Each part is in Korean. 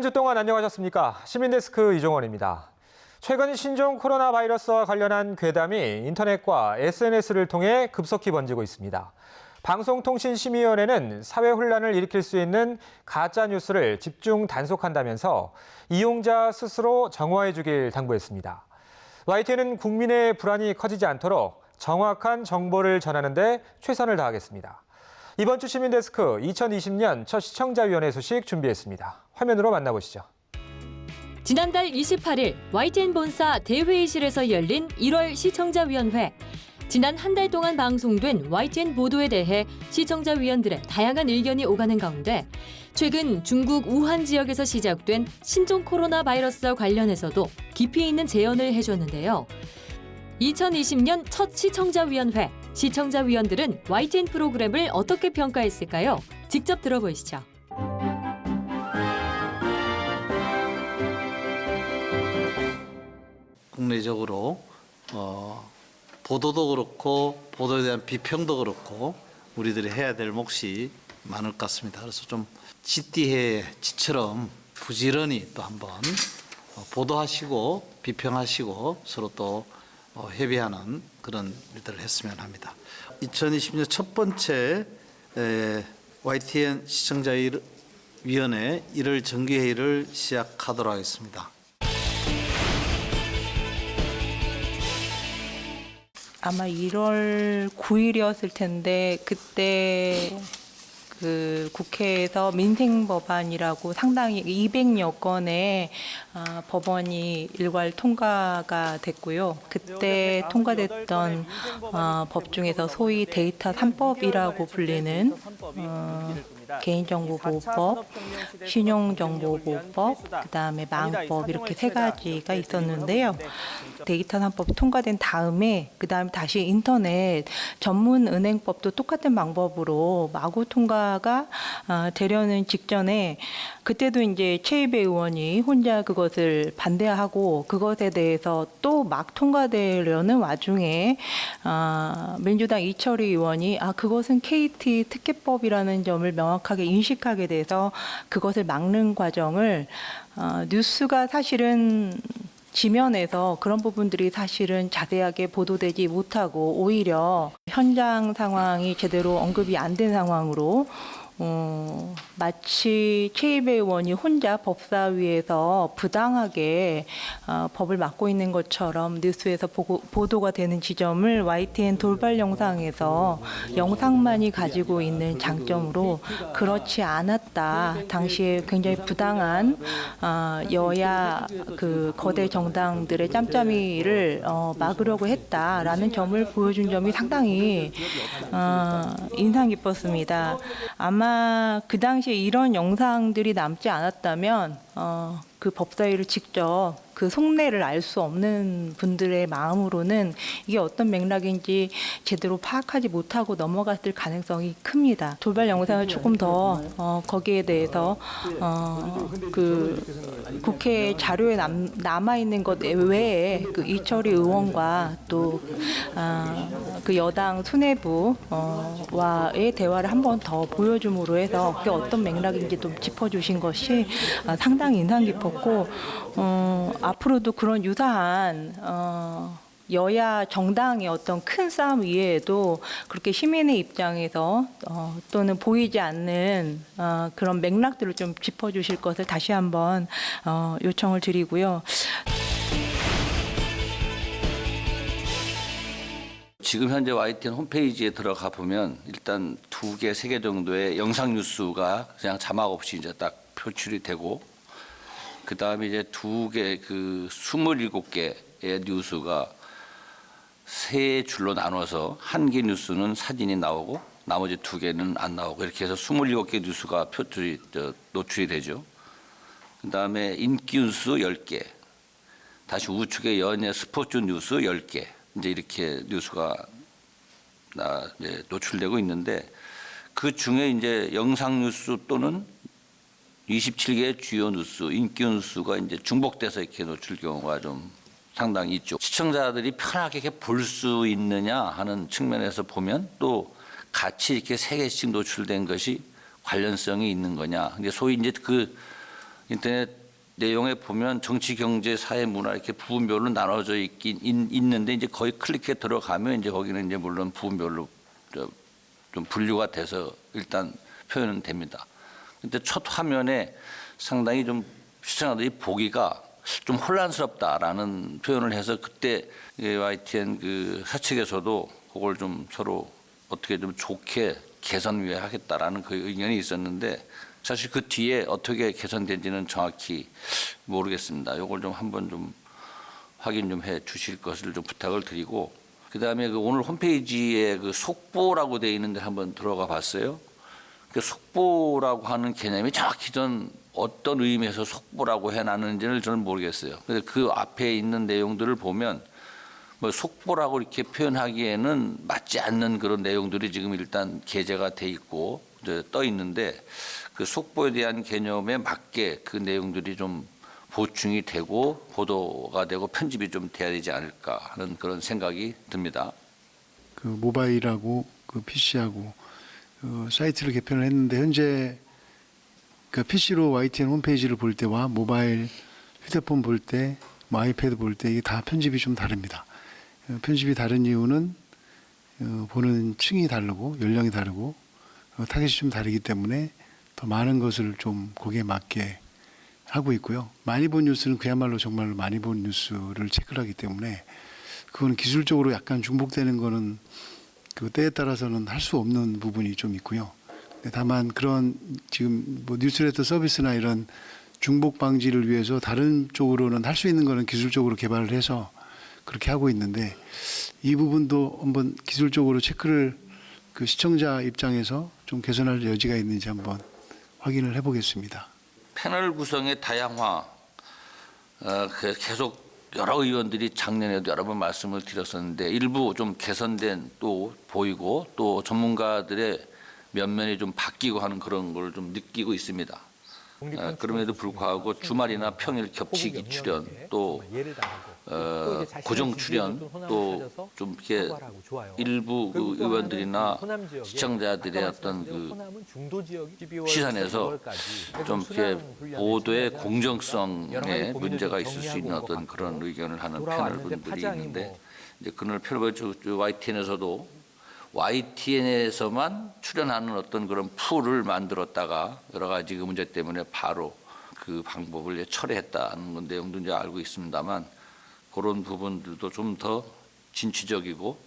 한 주 동안 안녕하셨습니까? 시민데스크 이종원입니다. 최근 신종 코로나 바이러스와 관련한 괴담이 인터넷과 SNS를 통해 급속히 번지고 있습니다. 방송통신심의위원회는 사회 혼란을 일으킬 수 있는 가짜 뉴스를 집중 단속한다면서 이용자 스스로 정화해 주길 당부했습니다. YTN은 국민의 불안이 커지지 않도록 정확한 정보를 전하는 데 최선을 다하겠습니다. 이번 주 시민데스크 2020년 첫 시청자위원회 소식 준비했습니다. 화면으로 만나보시죠. 지난달 28일 YTN 본사 대회의실에서 열린 1월 시청자위원회. 지난 한 달 동안 방송된 YTN 보도에 대해 시청자위원들의 다양한 의견이 오가는 가운데 최근 중국 우한 지역에서 시작된 신종 코로나 바이러스와 관련해서도 깊이 있는 제언을 해줬는데요. 2020년 첫 시청자위원회. 시청자위원들은 YTN 프로그램을 어떻게 평가했을까요? 직접 들어보시죠. 국내적으로 보도도 그렇고 보도에 대한 비평도 그렇고 우리들이 해야 될 몫이 많을 것 같습니다. 그래서 좀 지띠해지처럼 부지런히 또 한번 보도하시고 비평하시고 서로 또 협의하는 그런 일들을 했으면 합니다. 2020년 첫 번째 YTN 시청자위원회 1월 정기회의를 시작하도록 하겠습니다. 아마 1월 9일이었을 텐데 그때 그 국회에서 민생법안이라고 상당히 200여 건의 법원이 일괄 통과가 됐고요. 그때 통과됐던 법 중에서 소위 데이터 3법이라고 불리는 개인정보보호법, 신용정보보호법, 그다음에 망법 이렇게 세 가지가 있었는데요. 데이터 3법이 통과된 다음에 그다음에 다시 인터넷 전문은행법도 똑같은 방법으로 마구 통과가 되려는 직전에 그때도 이제 최이배 의원이 혼자 그것을 반대하고 그것에 대해서 또 막 통과되려는 와중에 민주당 이철희 의원이 그것은 KT 특혜법이라는 점을 명확하게 인식하게 돼서 그것을 막는 과정을 뉴스가 사실은 지면에서 그런 부분들이 사실은 자세하게 보도되지 못하고 오히려 현장 상황이 제대로 언급이 안 된 상황으로 마치 최이배 의원이 혼자 법사위에서 부당하게 법을 막고 있는 것처럼 뉴스에서 보도가 되는 지점을 YTN 돌발 영상에서 영상만이 가지고 있는 장점으로 그렇지 않았다. 당시에 굉장히 부당한 여야 그 거대 정당들의 짬짬이를 막으려고 했다라는 점을 보여준 점이 상당히 인상 깊었습니다. 아마 그 당시에 이런 영상들이 남지 않았다면 그 법사위를 직접 그 속내를 알 수 없는 분들의 마음으로는 이게 어떤 맥락인지 제대로 파악하지 못하고 넘어갔을 가능성이 큽니다. 돌발 영상을 조금 더 거기에 대해서 그 국회 자료에 남아 있는 것 외에 그 이철희 의원과 또 그 여당 수뇌부와의 대화를 한 번 더 보여줌으로 해서 그게 어떤 맥락인지 좀 짚어주신 것이 상당히 인상 깊었고 앞으로도 그런 유사한 여야 정당의 어떤 큰 싸움 위에도 그렇게 시민의 입장에서 또는 보이지 않는 그런 맥락들을 좀 짚어주실 것을 다시 한번 요청을 드리고요. 지금 현재 YTN 홈페이지에 들어가 보면 일단 2개, 3개 정도의 영상 뉴스가 그냥 자막 없이 이제 딱 표출이 되고 그 다음에 이제 27개의 뉴스가 3줄로 나눠서 1개 뉴스는 사진이 나오고 나머지 2개는 안 나오고 이렇게 해서 27개 뉴스가 노출이 되죠. 그 다음에 인기 뉴스 10개, 다시 우측에 연예 스포츠 뉴스 10개, 이제 이렇게 뉴스가 이제 노출되고 있는데 그 중에 이제 영상 뉴스 또는 27개의 주요 뉴스, 인기 뉴스가 이제 중복돼서 이렇게 노출 경우가 좀 상당히 있죠. 시청자들이 편하게 볼 수 있느냐 하는 측면에서 보면 또 같이 이렇게 3개씩 노출된 것이 관련성이 있는 거냐. 근데 소위 이제 그 인터넷 내용에 보면 정치, 경제, 사회, 문화 이렇게 부분별로 나눠져 있는데 이제 거의 클릭해 들어가면 이제 거기는 이제 물론 부분별로 좀 분류가 돼서 일단 표현은 됩니다. 근데 첫 화면에 상당히 좀 시청자들이 보기가 좀 혼란스럽다라는 표현을 해서 그때 YTN 그 사측에서도 그걸 좀 서로 어떻게 좀 좋게 개선 하겠다라는 그 의견이 있었는데 사실 그 뒤에 어떻게 개선된지는 정확히 모르겠습니다. 이걸 좀 한번 좀 확인 좀 해 주실 것을 좀 부탁을 드리고 그다음에 그 오늘 홈페이지에 그 속보라고 되어 있는데 한번 들어가 봤어요. 그 속보라고 하는 개념이 정확히 전 어떤 의미에서 속보라고 해놨는지를 저는 모르겠어요. 근데 그 앞에 있는 내용들을 보면 뭐 속보라고 이렇게 표현하기에는 맞지 않는 그런 내용들이 지금 일단 게재가 돼 있고 이제 떠 있는데 그 속보에 대한 개념에 맞게 그 내용들이 좀 보충이 되고 보도가 되고 편집이 좀 돼야 되지 않을까 하는 그런 생각이 듭니다. 그 모바일하고 그 PC하고 사이트를 개편을 했는데 현재 그 PC로 YTN 홈페이지를 볼 때와 모바일 휴대폰 볼 때, 뭐 아이패드 볼 때 이게 다 편집이 좀 다릅니다. 편집이 다른 이유는 보는 층이 다르고 연령이 다르고 타겟이 좀 다르기 때문에 더 많은 것을 좀 거기에 맞게 하고 있고요. 많이 본 뉴스는 그야말로 정말로 많이 본 뉴스를 체크를 하기 때문에 그거는 기술적으로 약간 중복되는 거는 그 때에 따라서는 할 수 없는 부분이 좀 있고요. 다만 그런 지금 뭐 뉴스레터 서비스나 이런 중복 방지를 위해서 다른 쪽으로는 할 수 있는 거는 기술적으로 개발을 해서 그렇게 하고 있는데 이 부분도 한번 기술적으로 체크를 그 시청자 입장에서 좀 개선할 여지가 있는지 한번 확인을 해보겠습니다. 패널 구성의 다양화 계속 여러 의원들이 작년에도 여러 번 말씀을 드렸었는데 일부 좀 개선된 또 보이고 또 전문가들의 면면이 좀 바뀌고 하는 그런 걸 좀 느끼고 있습니다. 그럼에도 불구하고 주말이나 평일 겹치기 출연 또 고정 출연 또 좀 이렇게 일부 그 의원들이나 시청자들의 어떤 그 시선에서 좀 이렇게 보도의 공정성에 문제가 있을 수 있는 어떤 그런 의견을 하는 패널분들이 있는데 이제 그날 패널 YTN에서도 YTN에서만 출연하는 어떤 그런 풀을 만들었다가 여러 가지 그 문제 때문에 바로 그 방법을 철회했다는 건 내용도 이제 알고 있습니다만 그런 부분들도 좀 더 진취적이고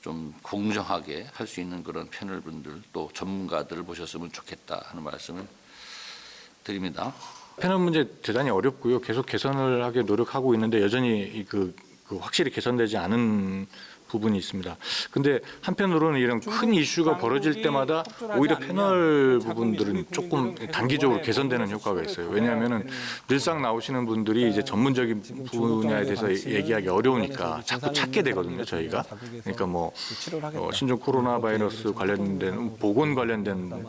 좀 공정하게 할 수 있는 그런 패널분들 또 전문가들을 모셨으면 좋겠다 하는 말씀을 드립니다. 패널 문제 대단히 어렵고요. 계속 개선을 하게 노력하고 있는데 여전히 그 확실히 개선되지 않은 부분이 있습니다. 근데 한편으로는 이런 큰 이슈가 벌어질 때마다 오히려 패널 부분들은 조금 단기적으로 개선되는 효과가 있어요. 왜냐하면은 늘상 나오시는 분들이 이제 전문적인 분야에 대해서 얘기하기 어려우니까 자꾸 찾게 되거든요, 저희가. 그러니까 뭐 신종 코로나 바이러스 관련된 보건 관련된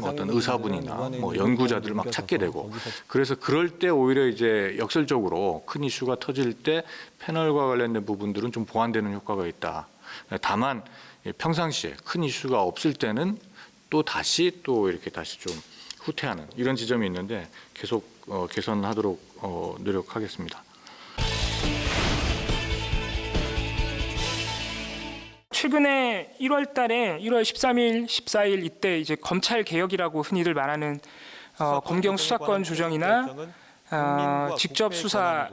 어떤 의사분이나 뭐 연구자들을 막 찾게 되고 그래서 그럴 때 오히려 이제 역설적으로 큰 이슈가 터질 때 패널과 관련된 부분들은 좀 보완되는 효과가 있다. 다만 평상시에 큰 이슈가 없을 때는 또 이렇게 다시 좀 후퇴하는 이런 지점이 있는데 계속 개선하도록 노력하겠습니다. 최근에 1월 달에 1월 13일, 14일 이때 이제 검찰 개혁이라고 흔히들 말하는 검경 수사권 조정이나 직접 수사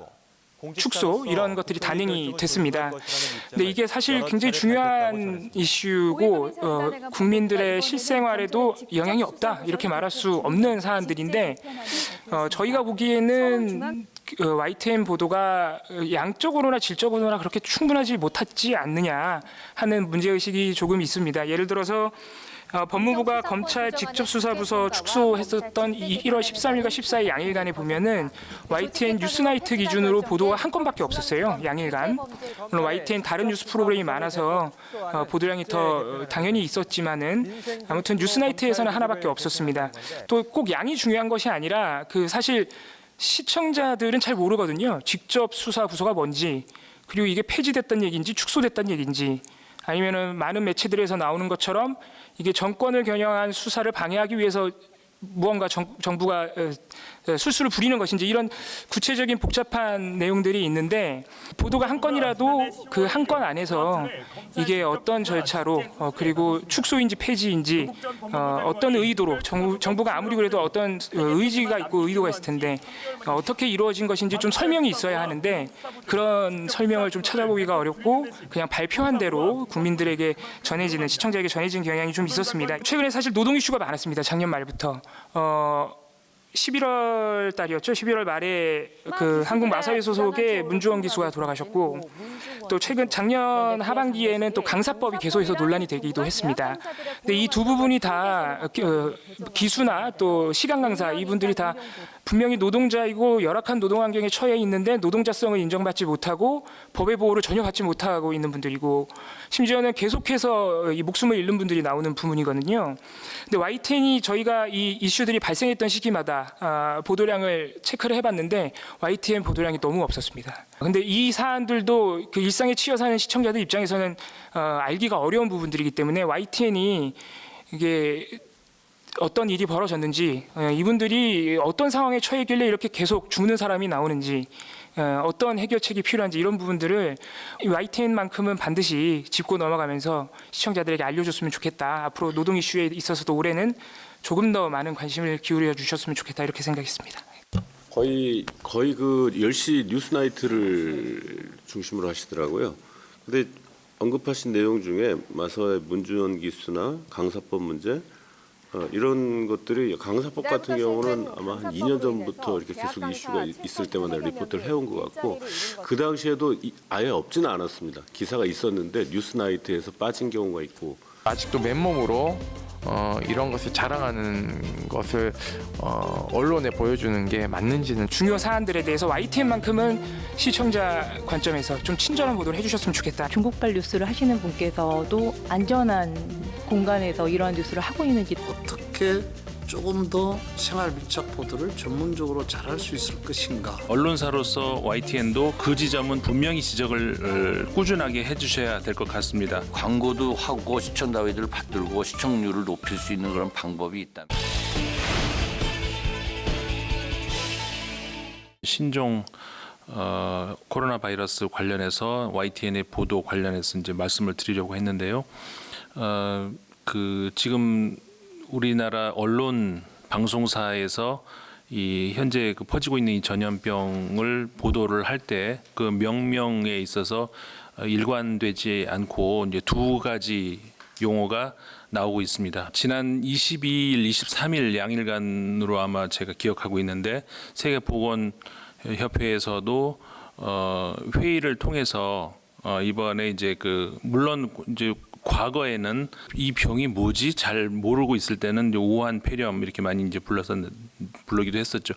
축소 이런 것들이 단행이 됐습니다. 근데 이게 사실 굉장히 중요한 이슈고 국민들의 실생활에도 영향이 없다 이렇게 말할 수 없는 사안들인데 저희가 보기에는 YTN 보도가 양적으로나 질적으로나 그렇게 충분하지 못하지 않느냐 하는 문제의식이 조금 있습니다. 예를 들어서 법무부가 검찰 직접수사부서 축소했었던 1월 13일과 14일 양일간에 보면은 YTN 뉴스나이트 기준으로 보도가 한 건밖에 없었어요. 양일간. 물론 YTN 다른 뉴스 프로그램이 많아서 보도량이 더 당연히 있었지만은 아무튼 뉴스나이트에서는 하나밖에 없었습니다. 또 꼭 양이 중요한 것이 아니라 그 사실 시청자들은 잘 모르거든요. 직접 수사 부서가 뭔지 그리고 이게 폐지됐던 얘기인지 축소됐던 얘기인지 아니면은 많은 매체들에서 나오는 것처럼 이게 정권을 겨냥한 수사를 방해하기 위해서 무언가 정부가 술수를 부리는 것인지 이런 구체적인 복잡한 내용들이 있는데 보도가 한 건이라도 그 한 건 안에서 이게 어떤 절차로 그리고 축소인지 폐지인지 어떤 의도로 정부가 아무리 그래도 어떤 의지가 있고 의도가 있을 텐데 어떻게 이루어진 것인지 좀 설명이 있어야 하는데 그런 설명을 좀 찾아보기가 어렵고 그냥 발표한 대로 국민들에게 전해지는 시청자에게 전해지는 경향이 좀 있었습니다. 최근에 사실 노동 이슈가 많았습니다. 작년 말부터. 11월 달이었죠. 11월 말에 그 한국 마사회 소속의 문주원 기수가 돌아가셨고 또 작년 하반기에는 또 강사법이 개소해서 논란이 되기도 했습니다. 근데 이 두 부분이 다 기수나 또 시간 강사 이분들이 다 분명히 노동자이고 열악한 노동 환경에 처해 있는데 노동자성을 인정받지 못하고 법의 보호를 전혀 받지 못하고 있는 분들이고 심지어는 계속해서 이 목숨을 잃는 분들이 나오는 부분이거든요. 근데 YTN이 저희가 이 이슈들이 발생했던 시기마다 보도량을 체크를 해봤는데 YTN 보도량이 너무 없었습니다. 근데 이 사안들도 그 일상에 치여 사는 시청자들 입장에서는 알기가 어려운 부분들이기 때문에 YTN이 이게 어떤 일이 벌어졌는지 이분들이 어떤 상황에 처했길래 이렇게 계속 죽는 사람이 나오는지 어떤 해결책이 필요한지 이런 부분들을 YTN만큼은 반드시 짚고 넘어가면서 시청자들에게 알려줬으면 좋겠다. 앞으로 노동 이슈에 있어서도 올해는 조금 더 많은 관심을 기울여 주셨으면 좋겠다 이렇게 생각했습니다. 거의 그 10시 뉴스나이트를 중심으로 하시더라고요. 근데 언급하신 내용 중에 마사회 문주원 기수나 강사법 문제 이런 것들이 강사법 같은 경우는 아마 한 2년 전부터 이렇게 계속 이슈가 있을 때마다 리포트를 해온 것 같고 그 당시에도 아예 없지는 않았습니다. 기사가 있었는데 뉴스나이트에서 빠진 경우가 있고 아직도 맨몸으로 이런 것을 자랑하는 것을 언론에 보여주는 게 맞는지는 중요 사안들에 대해서 YTN만큼은 시청자 관점에서 좀 친절한 보도를 해주셨으면 좋겠다. 중국발 뉴스를 하시는 분께서도 안전한 공간에서 이러한 뉴스를 하고 있는지 어떻게 조금 더 생활 밀착 보도를 전문적으로 잘할 수 있을 것인가. 언론사로서 YTN도 그 지점은 분명히 지적을 꾸준하게 해주셔야 될 것 같습니다. 광고도 하고 시청자들을 받들고 시청률을 높일 수 있는 그런 방법이 있다면. 신종 코로나 바이러스 관련해서 YTN의 보도 관련해서 이제 말씀을 드리려고 했는데요. 그 지금 우리나라 언론 방송사에서 이 현재 그 퍼지고 있는 이 전염병을 보도를 할 때 그 명명에 있어서 일관되지 않고 이제 두 가지 용어가 나오고 있습니다. 지난 22일, 23일 양일간으로 아마 제가 기억하고 있는데 세계보건협회에서도 회의를 통해서 이번에 이제 그 물론 이제 과거에는 이 병이 뭐지 잘 모르고 있을 때는 이제 우한 폐렴 이렇게 많이 이제 부르기도 했었죠.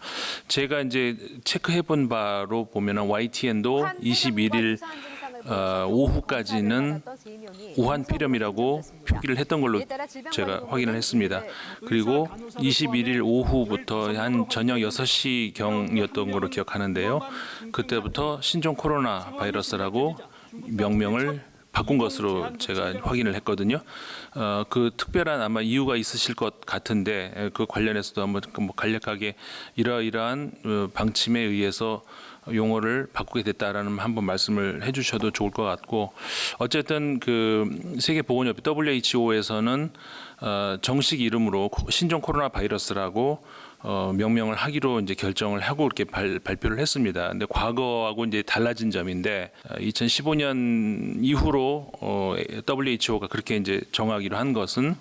제가 이제 체크해본 바로 보면은 YTN도 21일 오후까지는 우한 폐렴이라고 표기를 했던 걸로 제가 확인을 했습니다. 그리고 21일 오후부터 한 저녁 6시경이었던 걸로 기억하는데요. 그때부터 신종 코로나 바이러스라고 명명을 바꾼 것으로 제가 확인을 했거든요. 그 특별한 아마 이유가 있으실 것 같은데 그 관련해서도 한번 뭐 간략하게 이러이러한 방침에 의해서 용어를 바꾸게 됐다라는 한번 말씀을 해주셔도 좋을 것 같고 어쨌든 그 세계보건협회 WHO에서는 정식 이름으로 신종 코로나 바이러스라고 명명을 하기로 이제 결정을 하고 이렇게 발표를 했습니다. 근데 과거하고 이제 달라진 점인데 2015년 이후로 WHO가 그렇게 이제 정하기로 한 것은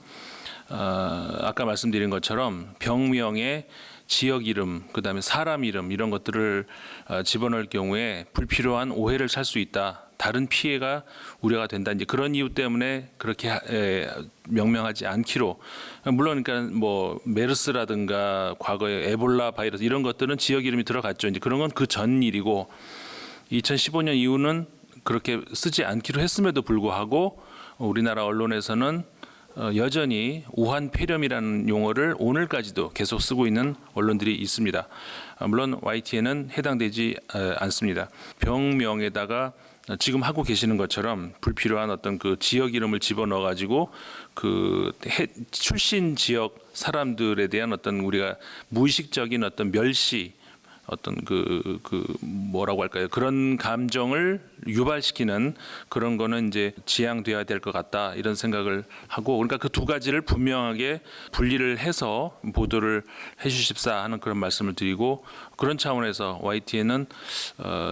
아까 말씀드린 것처럼 병명에 지역 이름, 그다음에 사람 이름 이런 것들을 집어넣을 경우에 불필요한 오해를 살 수 있다. 다른 피해가 우려가 된다. 이제 그런 이유 때문에 그렇게 명명하지 않기로. 물론 그러니까 뭐 메르스라든가 과거에 에볼라 바이러스 이런 것들은 지역 이름이 들어갔죠. 이제 그런 건 그 전 일이고 2015년 이후는 그렇게 쓰지 않기로 했음에도 불구하고 우리나라 언론에서는 여전히 우한 폐렴이라는 용어를 오늘까지도 계속 쓰고 있는 언론들이 있습니다. 물론 YTN은 해당되지 않습니다. 병명에다가 지금 하고 계시는 것처럼 불필요한 어떤 그 지역 이름을 집어넣어 가지고 그 출신 지역 사람들에 대한 어떤 우리가 무의식적인 어떤 멸시 어떤 그 뭐라고 할까요? 그런 감정을 유발시키는 그런 거는 이제 지양돼야 될 것 같다 이런 생각을 하고, 그러니까 그 두 가지를 분명하게 분리를 해서 보도를 해주십사 하는 그런 말씀을 드리고, 그런 차원에서 YTN은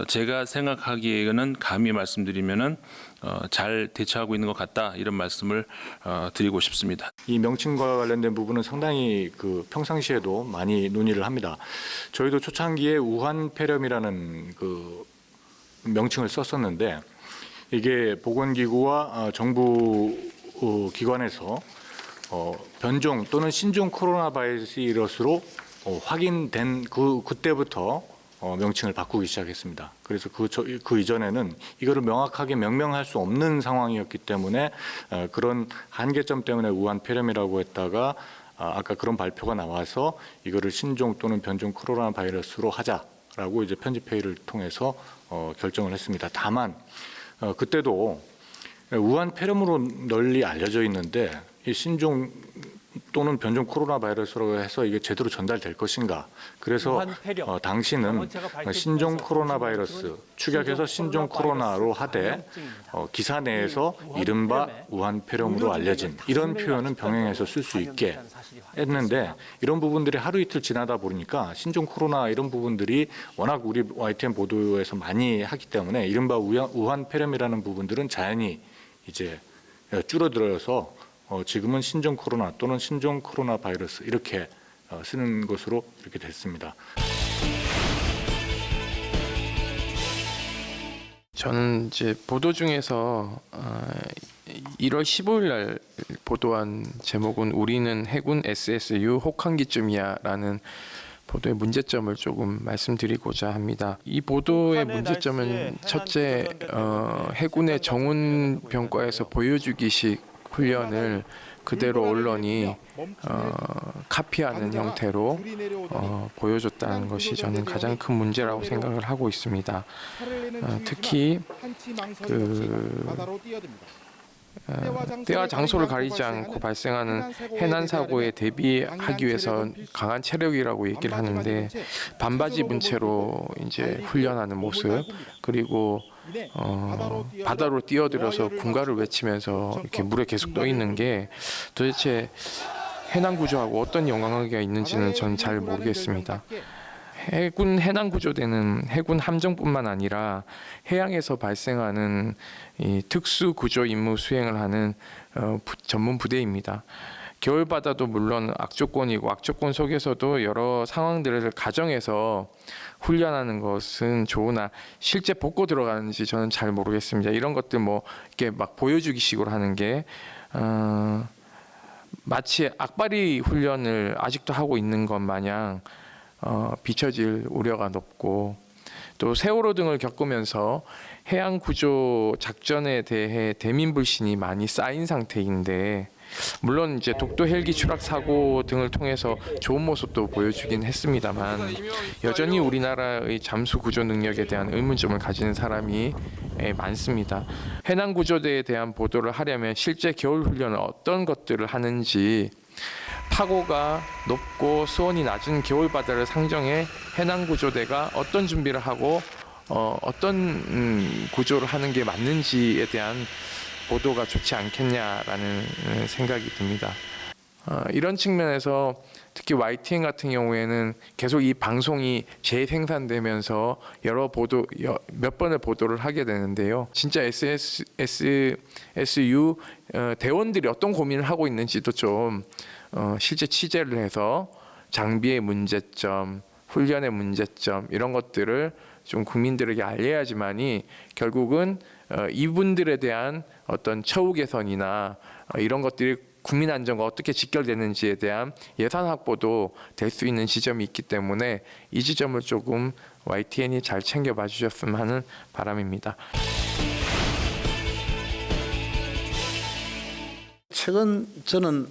제가 생각하기에는 감히 말씀드리면은 잘 대처하고 있는 것 같다 이런 말씀을 드리고 싶습니다. 이 명칭과 관련된 부분은 상당히 그 평상시에도 많이 논의를 합니다. 저희도 초창기에 우한폐렴이라는 그 명칭을 썼었는데, 이게 보건기구와 정부 기관에서 변종 또는 신종 코로나 바이러스로 확인된 그때부터 명칭을 바꾸기 시작했습니다. 그래서 그 이전에는 이거를 명확하게 명명할 수 없는 상황이었기 때문에 그런 한계점 때문에 우한폐렴이라고 했다가 아까 그런 발표가 나와서 이거를 신종 또는 변종 코로나 바이러스로 하자라고 이제 편집회의를 통해서 결정을 했습니다. 다만 그때도 우한폐렴으로 널리 알려져 있는데 이 신종 또는 변종 코로나 바이러스라고 해서 이게 제대로 전달될 것인가. 그래서 당시는 신종 코로나 바이러스 축약해서 신종 코로나로 하되 기사 내에서 이른바 우한폐렴으로 알려진 이런 표현은 병행해서 쓸 수 있게 했는데, 이런 부분들이 하루 이틀 지나다 보니까 신종 코로나 이런 부분들이 워낙 우리 YTN 보도에서 많이 하기 때문에 이른바 우한폐렴이라는 부분들은 자연히 이제 줄어들어서 지금은 신종 코로나 또는 신종 코로나 바이러스 이렇게 쓰는 것으로 이렇게 됐습니다. 저는 이제 보도 중에서 1월 15일 날 보도한 제목은 우리는 해군 SSU 혹한기쯤이야라는 보도의 문제점을 조금 말씀드리고자 합니다. 이 보도의 문제점은 첫째, 해군의 정훈병과에서 보여주기식 훈련을 그대로 언론이 카피하는 형태로 보여줬다는 것이 저는 가장 큰 문제라고 생각을 하고 있습니다. 특히 때와 장소를 가리지 않고 발생하는 해난 사고에 대비하기 위해서 강한 체력이라고 얘기를 하는데, 반바지 입은 채로 이제 훈련하는 모습, 그리고 바다로 뛰어들어서 군가를 외치면서 이렇게 물에 계속 떠 있는 게 도대체 해난 구조하고 어떤 연관관계가 있는지는 저는 잘 모르겠습니다. 해군 해난 구조대는 해군 함정뿐만 아니라 해양에서 발생하는 이 특수 구조 임무 수행을 하는 전문 부대입니다. 겨울 바다도 물론 악조건이고 악조건 속에서도 여러 상황들을 가정해서 훈련하는 것은 좋으나 실제 복고 들어가는지 저는 잘 모르겠습니다. 이런 것들 뭐 이렇게 막 보여주기식으로 하는 게 마치 악바리 훈련을 아직도 하고 있는 것 마냥 비춰질 우려가 높고, 또 세월호 등을 겪으면서 해양 구조 작전에 대해 대민 불신이 많이 쌓인 상태인데, 물론 이제 독도 헬기 추락 사고 등을 통해서 좋은 모습도 보여주긴 했습니다만 여전히 우리나라의 잠수 구조 능력에 대한 의문점을 가지는 사람이 많습니다. 해난 구조대에 대한 보도를 하려면 실제 겨울 훈련은 어떤 것들을 하는지, 파고가 높고 수온이 낮은 겨울 바다를 상정해 해난 구조대가 어떤 준비를 하고 어떤 구조를 하는 게 맞는지에 대한 보도가 좋지 않겠냐라는 생각이 듭니다. 이런 측면에서 특히 YTN 같은 경우에는 계속 이 방송이 재생산되면서 몇 번의 보도를 하게 되는데요. 진짜 SSU 대원들이 어떤 고민을 하고 있는지도 좀 실제 취재를 해서 장비의 문제점, 훈련의 문제점 이런 것들을 좀 국민들에게 알려야지만이 결국은 이분들에 대한 어떤 처우 개선이나 이런 것들이 국민 안전과 어떻게 직결되는지에 대한 예산 확보도 될 수 있는 지점이 있기 때문에 이 지점을 조금 YTN이 잘 챙겨봐 주셨으면 하는 바람입니다. 최근 저는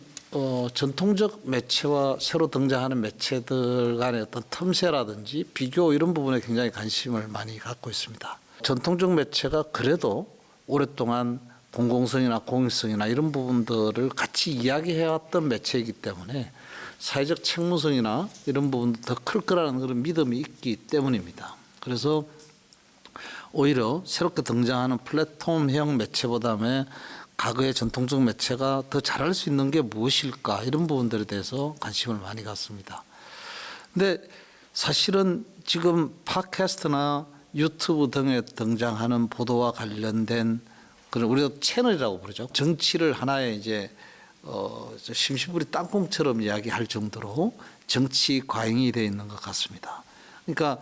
전통적 매체와 새로 등장하는 매체들 간의 어떤 틈새라든지 비교 이런 부분에 굉장히 관심을 많이 갖고 있습니다. 전통적 매체가 그래도 오랫동안 공공성이나 공익성이나 이런 부분들을 같이 이야기해왔던 매체이기 때문에 사회적 책무성이나 이런 부분도 더 클 거라는 그런 믿음이 있기 때문입니다. 그래서 오히려 새롭게 등장하는 플랫폼형 매체보다는 과거의 전통적 매체가 더 잘할 수 있는 게 무엇일까 이런 부분들에 대해서 관심을 많이 갖습니다. 근데 사실은 지금 팟캐스트나 유튜브 등에 등장하는 보도와 관련된 그런 우리가 채널이라고 부르죠. 정치를 하나의 이제 심심풀이 땅콩처럼 이야기할 정도로 정치 과잉이 되어 있는 것 같습니다. 그러니까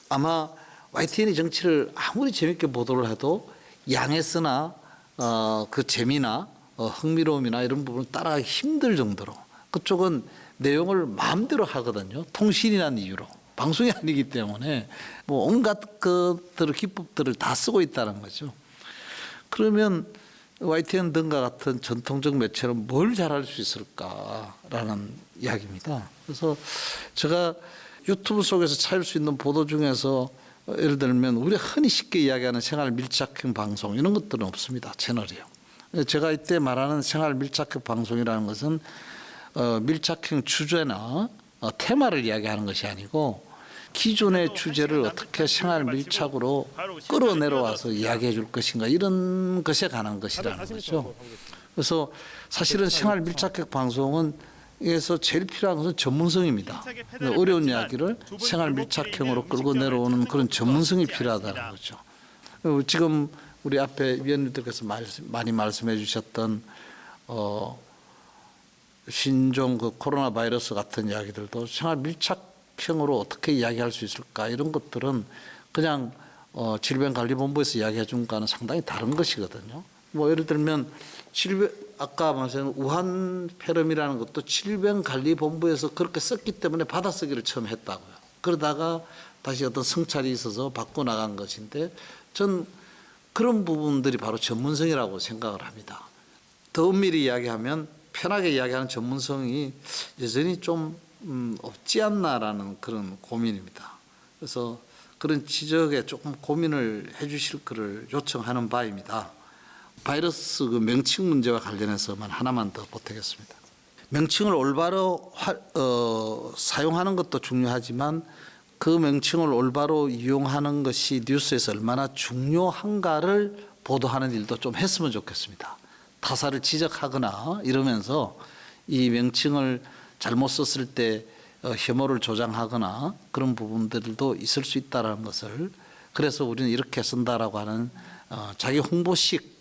아마 YTN이 정치를 아무리 재밌게 보도를 해도 양에서나 그 재미나 흥미로움이나 이런 부분을 따라가기 힘들 정도로 그쪽은 내용을 마음대로 하거든요. 통신이라는 이유로. 방송이 아니기 때문에 뭐 온갖 것들을 기법들을 다 쓰고 있다는 거죠. 그러면 YTN 등과 같은 전통적 매체는 뭘 잘할 수 있을까라는 이야기입니다. 그래서 제가 유튜브 속에서 찾을 수 있는 보도 중에서 예를 들면 우리가 흔히 쉽게 이야기하는 생활 밀착형 방송 이런 것들은 없습니다. 채널이요. 제가 이때 말하는 생활 밀착형 방송이라는 것은 밀착형 주제나 테마를 이야기하는 것이 아니고 기존의 주제를 어떻게 생활 밀착으로 끌어내려와서 이야기해 줄 것인가 이런 것에 관한 것이라는 거죠. 그래서 사실은 생활 밀착형 방송은 에서 제일 필요한 것은 전문성입니다. 어려운 이야기를 생활 밀착형으로 끌고 내려오는 그런 전문성이 필요하다는 거죠. 지금 우리 앞에 위원님들께서 많이 말씀해 주셨던 신종 그 코로나 바이러스 같은 이야기들도 생활 밀착형으로 어떻게 이야기할 수 있을까 이런 것들은 그냥 질병관리본부에서 이야기해 준 거는 상당히 다른 것이거든요. 뭐 예를 들면 아까 말씀하신 우한 폐렴이라는 것도 질병관리본부에서 그렇게 썼기 때문에 받아쓰기를 처음 했다고요. 그러다가 다시 어떤 성찰이 있어서 바꿔나간 것인데 전 그런 부분들이 바로 전문성이라고 생각을 합니다. 더 엄밀히 이야기하면 편하게 이야기하는 전문성이 여전히 좀 없지 않나라는 그런 고민입니다. 그래서 그런 지적에 조금 고민을 해 주실 것을 요청하는 바입니다. 바이러스 그 명칭 문제와 관련해서만 하나만 더 보태겠습니다. 명칭을 올바로 사용하는 것도 중요하지만 그 명칭을 올바로 이용하는 것이 뉴스에서 얼마나 중요한가를 보도하는 일도 좀 했으면 좋겠습니다. 타사를 지적하거나 이러면서 이 명칭을 잘못 썼을 때 혐오를 조장하거나 그런 부분들도 있을 수 있다는 것을 그래서 우리는 이렇게 쓴다라고 하는 자기 홍보식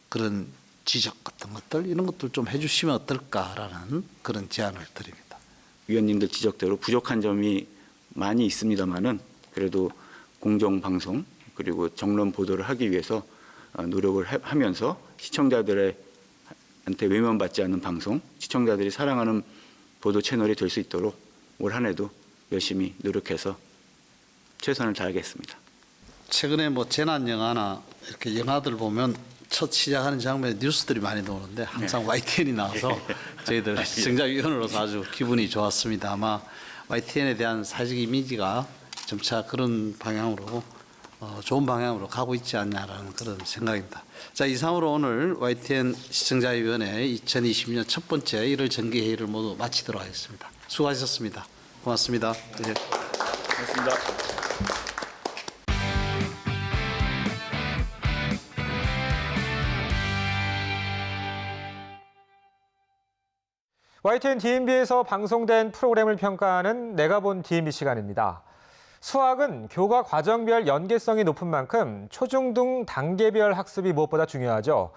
그런 지적 같은 것들 이런 것들 좀 해주시면 어떨까라는 그런 제안을 드립니다. 위원님들 지적대로 부족한 점이 많이 있습니다만은 그래도 공정방송 그리고 정론 보도를 하기 위해서 노력을 하면서 시청자들한테 외면받지 않는 방송, 시청자들이 사랑하는 보도 채널이 될 수 있도록 올 한 해도 열심히 노력해서 최선을 다하겠습니다. 최근에 뭐 재난 영화나 이렇게 영화들 보면 첫 시작하는 장면에 뉴스들이 많이 나오는데 항상 YTN이 나와서 저희들 시청자위원으로서 아주 기분이 좋았습니다. 아마 YTN에 대한 사회적 이미지가 점차 그런 방향으로 좋은 방향으로 가고 있지 않냐라는 그런 생각입니다. 자, 이상으로 오늘 YTN 시청자위원회 2020년 첫 번째 1월 정기회의를 모두 마치도록 하겠습니다. 수고하셨습니다. 고맙습니다. 네. 고맙습니다. YTN DMB에서 방송된 프로그램을 평가하는 내가 본 DMB 시간입니다. 수학은 교과 과정별 연계성이 높은 만큼 초중등 단계별 학습이 무엇보다 중요하죠.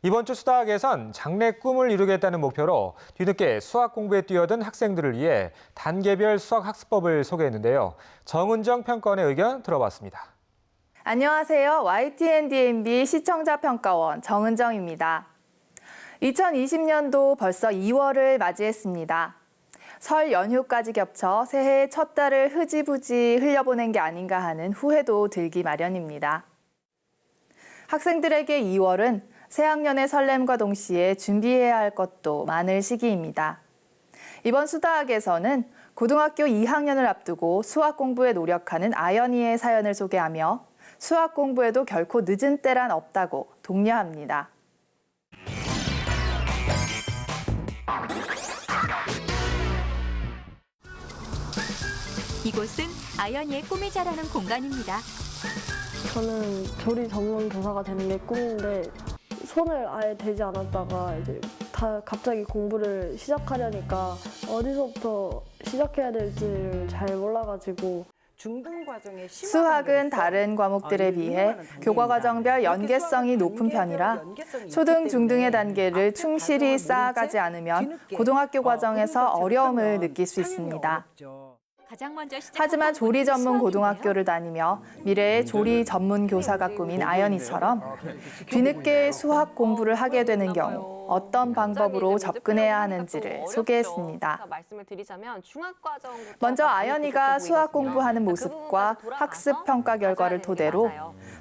이번 주 수다학에선 장래 꿈을 이루겠다는 목표로 뒤늦게 수학 공부에 뛰어든 학생들을 위해 단계별 수학 학습법을 소개했는데요. 정은정 평가원의 의견 들어봤습니다. 안녕하세요. YTN DMB 시청자평가원 정은정입니다. 2020년도 벌써 2월을 맞이했습니다. 설 연휴까지 겹쳐 새해 첫 달을 흐지부지 흘려보낸 게 아닌가 하는 후회도 들기 마련입니다. 학생들에게 2월은 새학년의 설렘과 동시에 준비해야 할 것도 많을 시기입니다. 이번 수다학에서는 고등학교 2학년을 앞두고 수학 공부에 노력하는 아연이의 사연을 소개하며 수학 공부에도 결코 늦은 때란 없다고 독려합니다. 이곳은 아연이의 꿈이 자라는 공간입니다. 저는 조리 전문 교사가 되는 게 꿈인데 손을 아예 대지 않았다가 이제 갑자기 공부를 시작하려니까 어디서부터 시작해야 될지를 잘 몰라가지고 수학은 다른 과목들에 비해 교과과정별 연계성이 높은 편이라 초등, 중등의 단계를 충실히 쌓아가지 않으면 고등학교 과정에서 어려움을 느낄 수 있습니다. 하지만 조리 전문 고등학교를 다니며 미래의 조리 전문 교사가 꿈인 아연이처럼 뒤늦게 수학 공부를 하게 되는 경우 어떤 방법으로 접근해야 하는지를 소개했습니다. 먼저 아연이가 수학 공부하는 모습과 학습 평가 결과를 토대로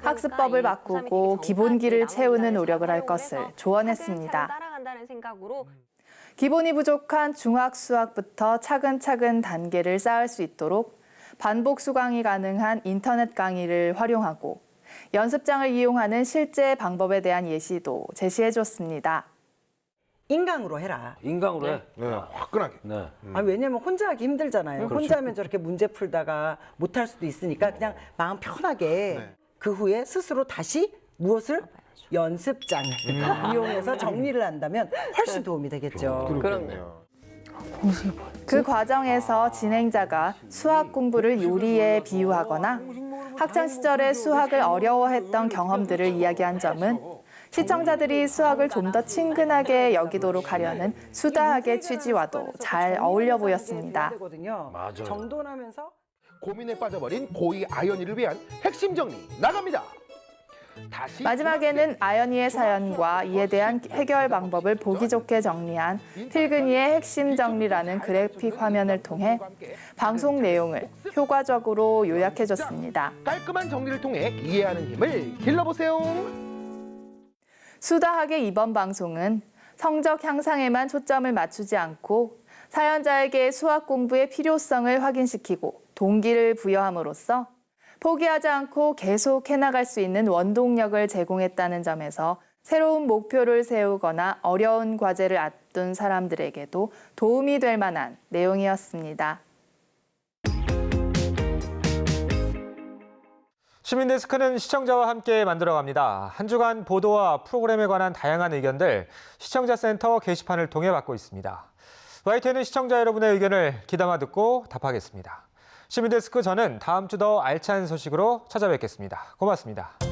학습법을 바꾸고 기본기를 채우는 노력을 할 것을 조언했습니다. 기본이 부족한 중학 수학부터 차근차근 단계를 쌓을 수 있도록 반복 수강이 가능한 인터넷 강의를 활용하고 연습장을 이용하는 실제 방법에 대한 예시도 제시해줬습니다. 인강으로 해라. 인강으로 해? 네. 화끈하게. 네. 왜냐면 혼자 하기 힘들잖아요. 그렇죠. 혼자 하면 저렇게 문제 풀다가 못할 수도 있으니까 그냥 마음 편하게 그 후에 스스로 다시 무엇을? 연습장을 이용해서 정리를 한다면 훨씬 도움이 되겠죠. 그렇네요. 그 과정에서 진행자가 수학 공부를 요리에 비유하거나 학창시절에 수학을 어려워했던 경험들을 이야기한 점은 시청자들이 수학을 좀 더 친근하게 여기도록 하려는 수다학의 취지와도 잘 어울려 보였습니다. 맞아요. 정돈하면서 고민에 빠져버린 고2 아연이를 위한 핵심 정리 나갑니다. 마지막에는 아연이의 사연과 이에 대한 해결 방법을 보기 좋게 정리한 필근이의 핵심 정리라는 그래픽 화면을 통해 방송 내용을 효과적으로 요약해줬습니다. 깔끔한 정리를 통해 이해하는 힘을 길러보세요. 수다학의 이번 방송은 성적 향상에만 초점을 맞추지 않고 사연자에게 수학 공부의 필요성을 확인시키고 동기를 부여함으로써 포기하지 않고 계속 해나갈 수 있는 원동력을 제공했다는 점에서 새로운 목표를 세우거나 어려운 과제를 앞둔 사람들에게도 도움이 될 만한 내용이었습니다. 시민데스크는 시청자와 함께 만들어갑니다. 한 주간 보도와 프로그램에 관한 다양한 의견들 시청자센터 게시판을 통해 받고 있습니다. YTN은 시청자 여러분의 의견을 귀담아 듣고 답하겠습니다. 시민데스크 저는 다음 주 더 알찬 소식으로 찾아뵙겠습니다. 고맙습니다.